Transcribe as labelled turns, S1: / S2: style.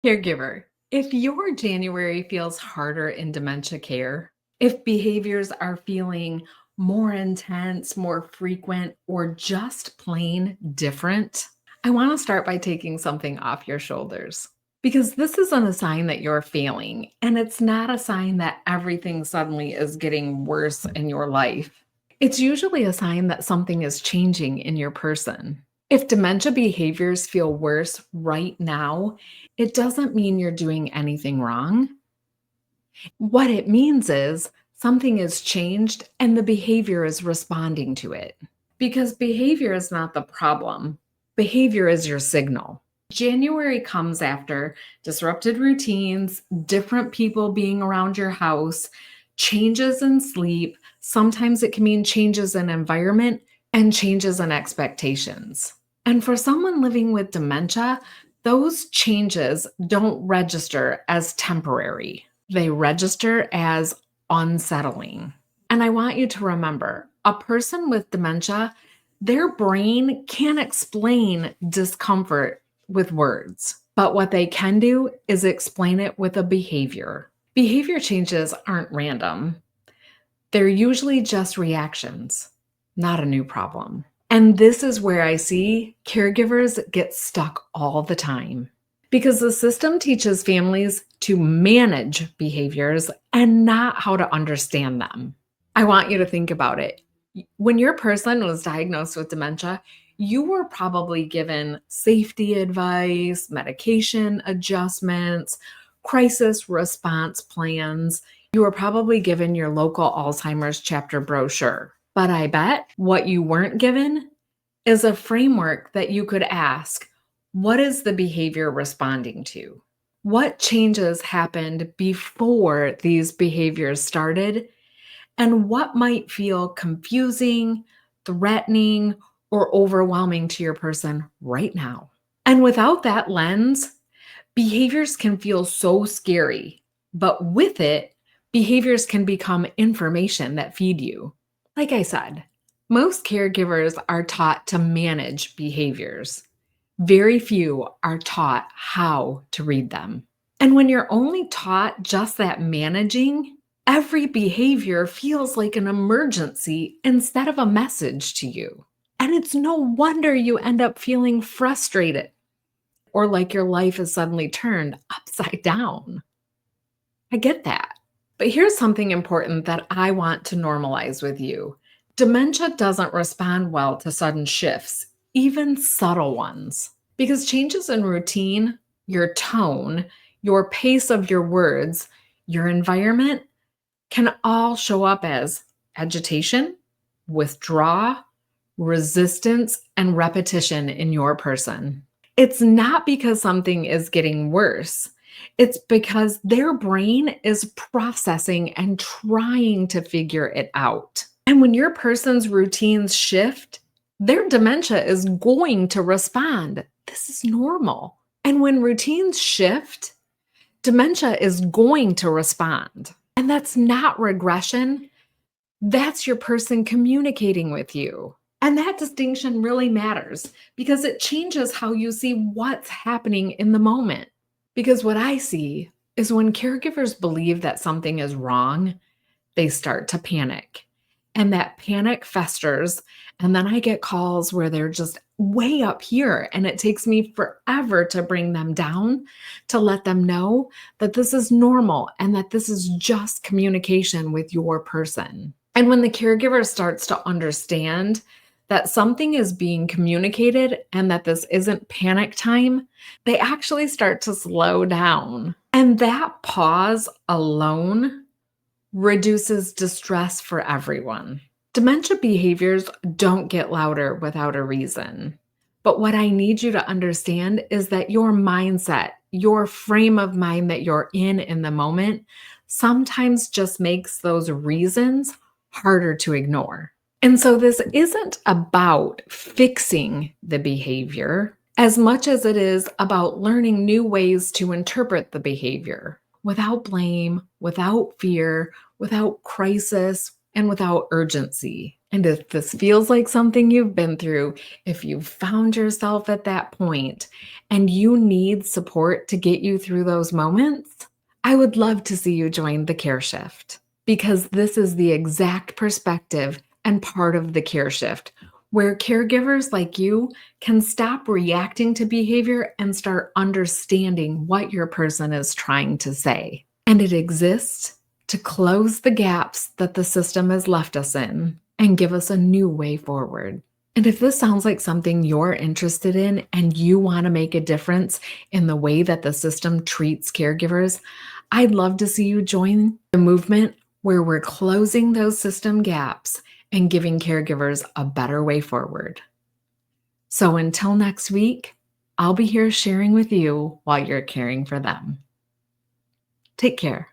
S1: Caregiver, if your January feels harder in dementia care, if behaviors are feeling more intense, more frequent, or just plain different, I want to start by taking something off your shoulders. Because this isn't a sign that you're failing, and it's not a sign that everything suddenly is getting worse in your life. It's usually a sign that something is changing in your person. If dementia behaviors feel worse right now, it doesn't mean you're doing anything wrong. What it means is something has changed and the behavior is responding to it. Because behavior is not the problem, behavior is your signal. January comes after disrupted routines, different people being around your house, changes in sleep. Sometimes it can mean changes in environment and changes in expectations. And for someone living with dementia, those changes don't register as temporary, they register as unsettling. And I want you to remember a person with dementia, their brain can't explain discomfort with words, but what they can do is explain it with a behavior. Behavior changes aren't random, they're usually just reactions, not a new problem. And this is where I see caregivers get stuck all the time because the system teaches families to manage behaviors and not how to understand them. I want you to think about it. When your person was diagnosed with dementia, you were probably given safety advice, medication adjustments, crisis response plans. You were probably given your local Alzheimer's chapter brochure. But I bet what you weren't given is a framework that you could ask, what is the behavior responding to? What changes happened before these behaviors started? And what might feel confusing, threatening, or overwhelming to your person right now? And without that lens, behaviors can feel so scary, but with it, behaviors can become information that feed you. Like I said, most caregivers are taught to manage behaviors. Very few are taught how to read them. And when you're only taught just that managing, every behavior feels like an emergency instead of a message to you. And it's no wonder you end up feeling frustrated or like your life is suddenly turned upside down. I get that. But here's something important that I want to normalize with you. Dementia doesn't respond well to sudden shifts, even subtle ones, because changes in routine, your tone, your pace of your words, your environment can all show up as agitation, withdrawal, resistance, and repetition in your person. It's not because something is getting worse. It's because their brain is processing and trying to figure it out. And when your person's routines shift, their dementia is going to respond. This is normal. And when routines shift, dementia is going to respond. And that's not regression. That's your person communicating with you. And that distinction really matters because it changes how you see what's happening in the moment. Because what I see is when caregivers believe that something is wrong, they start to panic. And that panic festers. And then I get calls where they're just way up here. And it takes me forever to bring them down to let them know that this is normal and that this is just communication with your person. And when the caregiver starts to understand that something is being communicated and that this isn't panic time, they actually start to slow down. And that pause alone reduces distress for everyone. Dementia behaviors don't get louder without a reason. But what I need you to understand is that your mindset, your frame of mind that you're in the moment, sometimes just makes those reasons harder to ignore. And so this isn't about fixing the behavior as much as it is about learning new ways to interpret the behavior without blame, without fear, without crisis, and without urgency. And if this feels like something you've been through, if you've found yourself at that point and you need support to get you through those moments, I would love to see you join the Care Shift because this is the exact perspective and part of the Care Shift where caregivers like you can stop reacting to behavior and start understanding what your person is trying to say. And it exists to close the gaps that the system has left us in and give us a new way forward. And if this sounds like something you're interested in and you want to make a difference in the way that the system treats caregivers, I'd love to see you join the movement where we're closing those system gaps and giving caregivers a better way forward. So until next week, I'll be here sharing with you while you're caring for them. Take care.